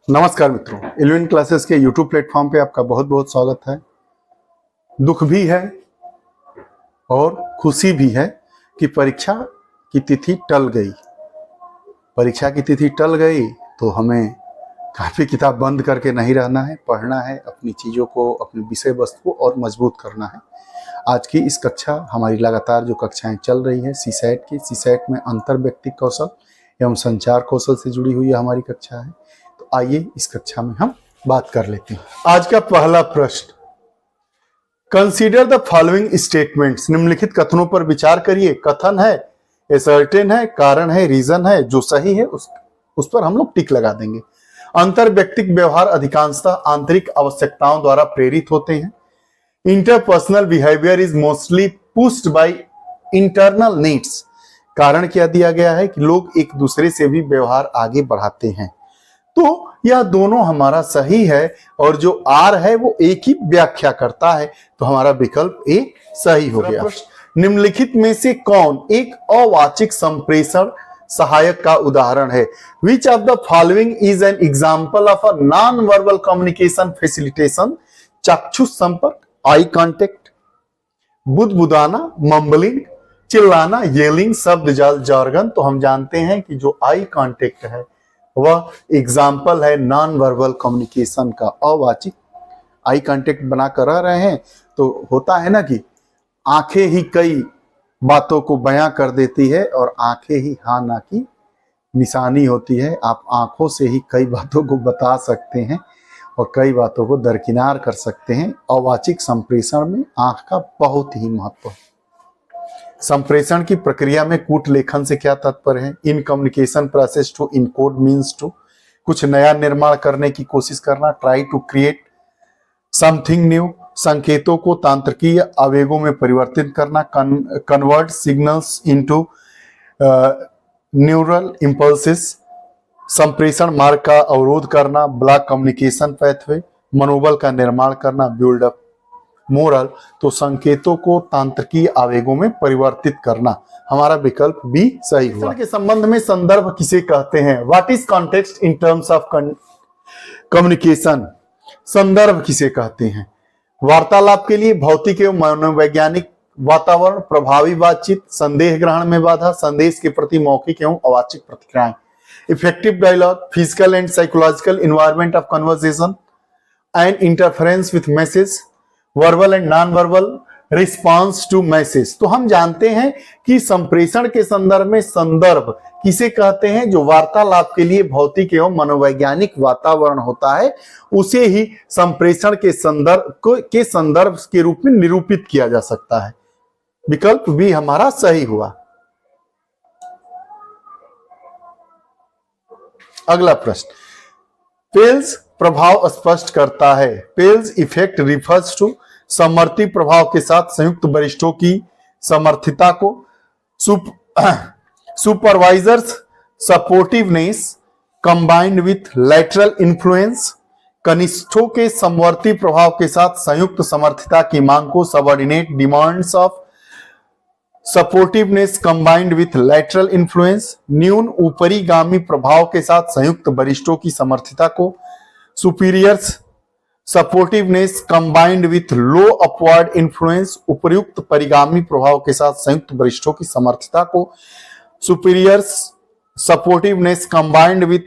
नमस्कार मित्रों, 11 क्लासेस के YouTube प्लेटफॉर्म पे आपका बहुत बहुत स्वागत है। दुख भी है और खुशी भी है कि परीक्षा की तिथि टल गई। परीक्षा की तिथि टल गई तो हमें काफी किताब बंद करके नहीं रहना है, पढ़ना है, अपनी चीज़ों को, अपनी विषय वस्तु को और मजबूत करना है। आज की इस कक्षा हमारी लगातार जो कक्षाएं चल रही है सीसैट की, सीसैट में अंतर व्यक्तिक कौशल एवं संचार कौशल से जुड़ी हुई हमारी कक्षा है। तो आइए इस कक्षा में हम बात कर लेते हैं। आज का पहला प्रश्न, कंसीडर द फॉलोइंग स्टेटमेंट्स। निम्नलिखित कथनों पर विचार करिए। कथन है, एसर्टेन है, कारण है, रीजन है, जो सही है उस पर हम लोग टिक लगा देंगे। अंतर व्यक्तिक व्यवहार अधिकांशतः आंतरिक आवश्यकताओं द्वारा प्रेरित होते हैं। Interpersonal behaviour is mostly pushed by internal needs. कारण क्या दिया गया है कि लोग एक दूसरे से भी व्यवहार आगे बढ़ाते हैं। तो यह दोनों हमारा सही है और जो आर है वो एक ही व्याख्या करता है, तो हमारा विकल्प ए सही हो गया। निम्नलिखित में से कौन एक अवाचिक संप्रेषण सहायक का उदाहरण है? Which of the following is an example of a non verbal communication facilitation? चाक्षुष संपर्क, आई कांटेक्ट, बुदबुदाना, मम्बलिंग, चिल्लाना, येलिंग, शब्द जाल, जार्गन। तो हम जानते हैं कि जो आई कांटेक्ट है वह एग्जाम्पल है नॉन वर्बल कम्युनिकेशन का। अवाचिक आई कांटेक्ट बनाकर रह रहे हैं तो होता है ना कि आंखें ही कई बातों को बयां कर देती है और आंखें ही हाँ ना की निशानी होती है। आप आंखों से ही कई बातों को बता सकते हैं और कई बातों को दरकिनार कर सकते हैं। अवाचिक संप्रेषण में आंख का बहुत ही महत्व है। संप्रेषण की प्रक्रिया में कूट लेखन से क्या तात्पर्य है? In communication process to encode means to कुछ नया निर्माण करने की कोशिश करना, try to create something new. संकेतों को तांत्रिकीय आवेगों में परिवर्तित करना, convert signals into neural impulses. संप्रेषण मार्ग का अवरोध करना, ब्लॉक कम्युनिकेशन पाथवे। मनोबल का निर्माण करना, बिल्ड अप मोरल। तो संकेतों को तांत्रिकीय आवेगों में परिवर्तित करना, हमारा विकल्प बी सही हुआ। के संबंध में संदर्भ किसे कहते हैं? What is context in terms of communication? संदर्भ किसे कहते हैं? वार्तालाप के लिए भौतिक एवं मनोवैज्ञानिक वातावरण, प्रभावी बातचीत, संदेह ग्रहण में बाधा, संदेश के प्रति मौखिक एवं अवाचिक प्रतिक्रियाएं। Effective dialogue, physical and psychological environment of conversation and interference with message, verbal and non verbal response to message. तो हम जानते हैं कि संप्रेषण के संदर्भ में संदर्भ किसे कहते हैं? जो वार्तालाप के लिए भौतिक एवं मनोवैज्ञानिक वातावरण होता है उसे ही संप्रेषण के संदर्भ के रूप में निरूपित किया जा सकता है। विकल्प बी हमारा सही हुआ। अगला प्रश्न, पेल्स प्रभाव स्पष्ट करता है। पेल्स इफेक्ट रिफर्स टू समवर्ती प्रभाव के साथ संयुक्त वरिष्ठों की समर्थिता को, supervisors supportiveness combined with lateral influence. कनिष्ठों के समवर्ती प्रभाव के साथ संयुक्त समर्थिता की मांग को, subordinate demands of supportiveness combined with lateral influence. न्यून ऊपरीगामी प्रभाव के साथ संयुक्त वरिष्ठों की समर्थिता को, superiors supportiveness combined with low upward influence. उपर्युक्त परिगामी प्रभाव के साथ संयुक्त वरिष्ठों की समर्थिता को, superiors supportiveness combined with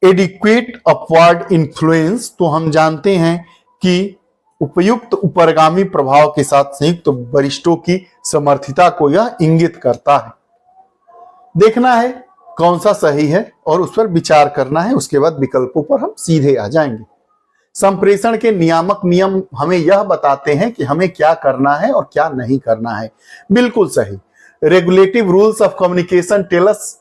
adequate upward influence. तो हम जानते हैं कि उपयुक्त उपरगामी प्रभाव के साथ संयुक्त वरिष्ठों की समर्थिता को यह इंगित करता है। देखना है कौन सा सही है और उस पर विचार करना है, उसके बाद विकल्पों पर हम सीधे आ जाएंगे। संप्रेषण के नियामक नियम हमें यह बताते हैं कि हमें क्या करना है और क्या नहीं करना है। बिल्कुल सही। Regulative rules of communication tell us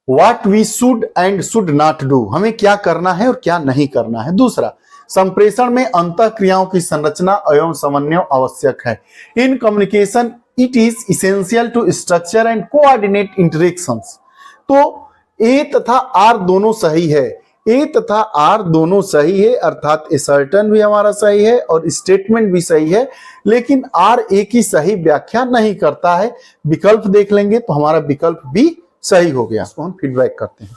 what we should and should not do. हमें क्या करना है और क्या नहीं करना है। दूसरा, संप्रेषण में अंतःक्रियाओं की संरचना एवं समन्वय आवश्यक है। In communication it is essential to structure and coordinate interactions. तो ए तथा आर दोनों सही है। ए तथा आर दोनों सही है, अर्थात असर्टन भी हमारा सही है और स्टेटमेंट भी सही है, लेकिन आर ए की सही व्याख्या नहीं करता है। विकल्प देख लेंगे तो हमारा विकल्प भी सही हो गया। इसको हम फीडबैक करते हैं।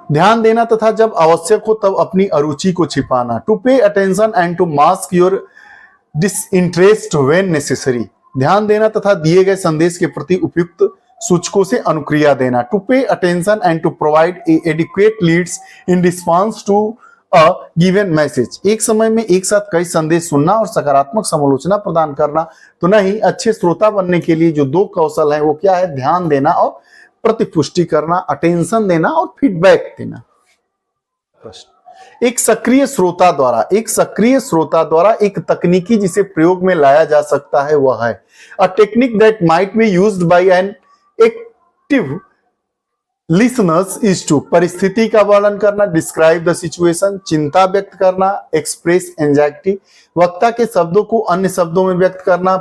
ध्यान देना तथा जब आवश्यक हो तब अपनी अरुचि को छिपाना। To pay attention and to mask your disinterest when necessary. ध्यान देना तथा दिए गए संदेश के प्रति उपयुक्त सूचकों से अनुक्रिया देना। To pay attention and to provide adequate leads in response to a given message. एक समय में एक साथ कई संदेश सुनना और सकारात्मक समालोचना प्रदान करना। तो नहीं, अच्छे श्रोता बनने के लिए जो दो कौशल है वो क्या है? ध्यान देना और प्रतिपुष्टि करना, अटेंशन देना और फीडबैक देना। एक सक्रिय श्रोता द्वारा एक तकनीकी जिसे प्रयोग में लाया जा सकता है वह है a technique that might be used by an active listeners is to. परिस्थिति का वर्णन करना, डिस्क्राइब द सिचुएशन, चिंता व्यक्त करना, एक्सप्रेस एंजाइटी, वक्ता के शब्दों को अन्य शब्दों में व्यक्त करना,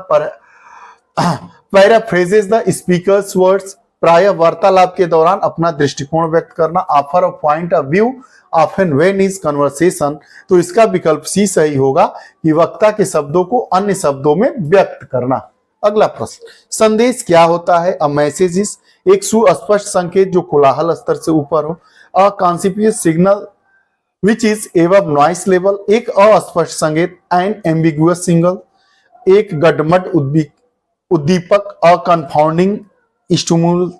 पैराफ्रेजेस द स्पीकर्स वर्ड्स, प्रायः वार्तालाप के दौरान अपना दृष्टिकोण व्यक्त करना, offer a point of view often when is conversation. तो इसका विकल्प सी सही होगा कि वक्ता के शब्दों को अन्य शब्दों में व्यक्त करना। अगला प्रश्न, संदेश क्या होता है? अ मैसेज इज एक सुस्पष्ट संकेत जो कोलाहल स्तर से ऊपर हो। A conspicuous signal which is above noise level. एक अस्पष्ट संकेत, एन एम्बिगुअस सिग्नल, एक गडमड उद्दीपक, अ कन्फाउंडिंग स्टिमुलस।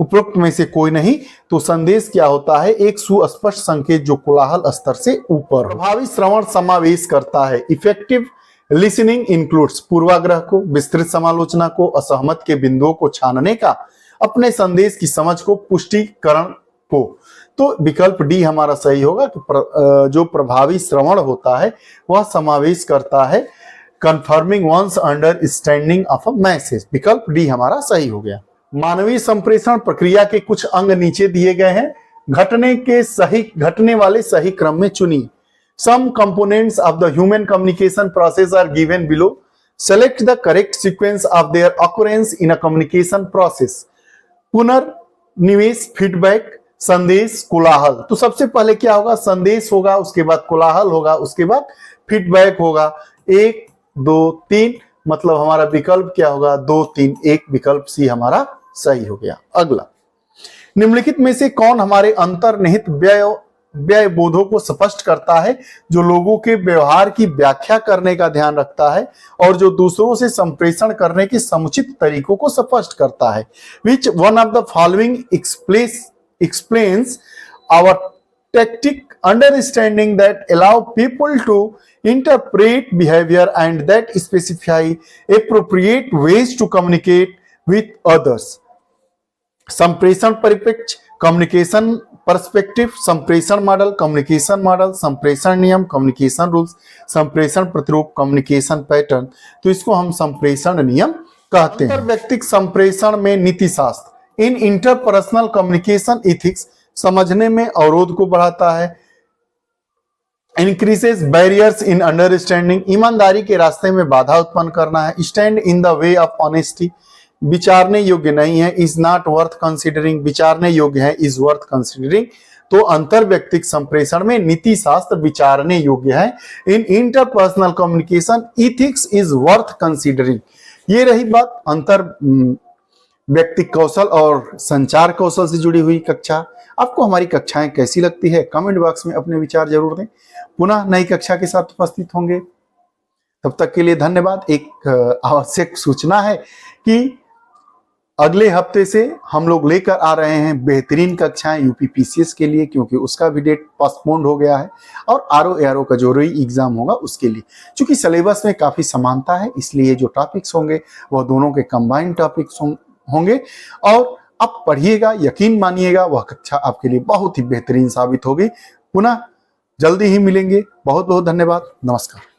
उपरोक्त में से कोई नहीं। तो संदेश क्या होता है? एक सुस्पष्ट संकेत जो कोलाहल स्तर से ऊपर। प्रभावी श्रवण समावेश करता है इफेक्टिव लिसनिंग इंक्लूड्स पूर्वाग्रह को, विस्तृत समालोचना को, असहमत के बिंदुओं को छानने का, अपने संदेश की समझ को, पुष्टिकरण को। तो विकल्प डी हमारा सही होगा कि जो प्रभावी श्रवण होता है वह समावेश करता है confirming one's understanding of a message. विकल्प डी हमारा सही हो गया। मानवीय संप्रेषण प्रक्रिया के कुछ अंग नीचे दिए गए हैं, घटने वाले सही क्रम में चुनिए। Some components of the human communication process are given below. Select the correct sequence of their occurrence in a communication process. पुनर्निवेश, फीडबैक, संदेश, कोलाहल। तो सबसे पहले क्या होगा? संदेश होगा, उसके बाद कोलाहल होगा, उसके बाद फीडबैक होगा। 1 2 3 मतलब हमारा विकल्प क्या होगा? 2 3 1। विकल्प सी हमारा सही हो गया। अगला, निम्नलिखित में से कौन हमारे अंतर्निहित व्यय बोधों को स्पष्ट करता है, जो लोगों के व्यवहार की व्याख्या करने का ध्यान रखता है और जो दूसरों से संप्रेषण करने के समुचित तरीकों को स्पष्ट करता है। Which one of the following explains our tactic understanding that allow people to interpret behavior and that specify appropriate ways to communicate with others? संप्रेषण परिप्रेक्ष्य, कम्युनिकेशन पर्सपेक्टिव, संप्रेषण मॉडल, कम्युनिकेशन मॉडल, संप्रेषण नियम, कम्युनिकेशन रूल्स, संप्रेषण प्रतिरूप, communication pattern. तो इसको हम संप्रेषण नियम कहते हैं। अंतर्व्यक्तिक संप्रेषण में नीति शास्त्र, इन इंटरपर्सनल कम्युनिकेशन इथिक्स, समझने में अवरोध को बढ़ाता है। इंक्रीजेस बैरियर्स इन अंडरस्टैंडिंग, ईमानदारी के रास्ते में बाधा उत्पन्न करना है। Stand in the way of honesty, विचारने योग्य नहीं है। इज नॉट वर्थ कंसिडरिंग, विचारने योग्य है। Is worth considering. तो अंतर्व्यक्तिक संप्रेषण में नीति शास्त्र विचारने योग्य है। In interpersonal communication ethics is worth considering. ये रही बात अंतर व्यक्तिक कौशल और संचार कौशल से जुड़ी हुई कक्षा। आपको हमारी कक्षाएं कैसी लगती है? कमेंट बॉक्स में अपने विचार जरूर दें। पुनः नई कक्षा के साथ उपस्थित होंगे, तब तक के लिए धन्यवाद। एक आवश्यक सूचना है कि अगले हफ्ते से हम लोग लेकर आ रहे हैं बेहतरीन कक्षाएं यूपी पीसीएस के लिए, क्योंकि उसका भी डेट पोस्टपोन्ड हो गया है, और आरओ एआरओ का जो री एग्जाम होगा उसके लिए। चूंकि सिलेबस में काफी समानता है, इसलिए जो टॉपिक्स होंगे वह दोनों के कंबाइंड टॉपिक्स होंगे। और आप पढ़िएगा, यकीन मानिएगा वह कक्षा आपके लिए बहुत ही बेहतरीन साबित होगी। पुनः जल्दी ही मिलेंगे। बहुत बहुत धन्यवाद। नमस्कार।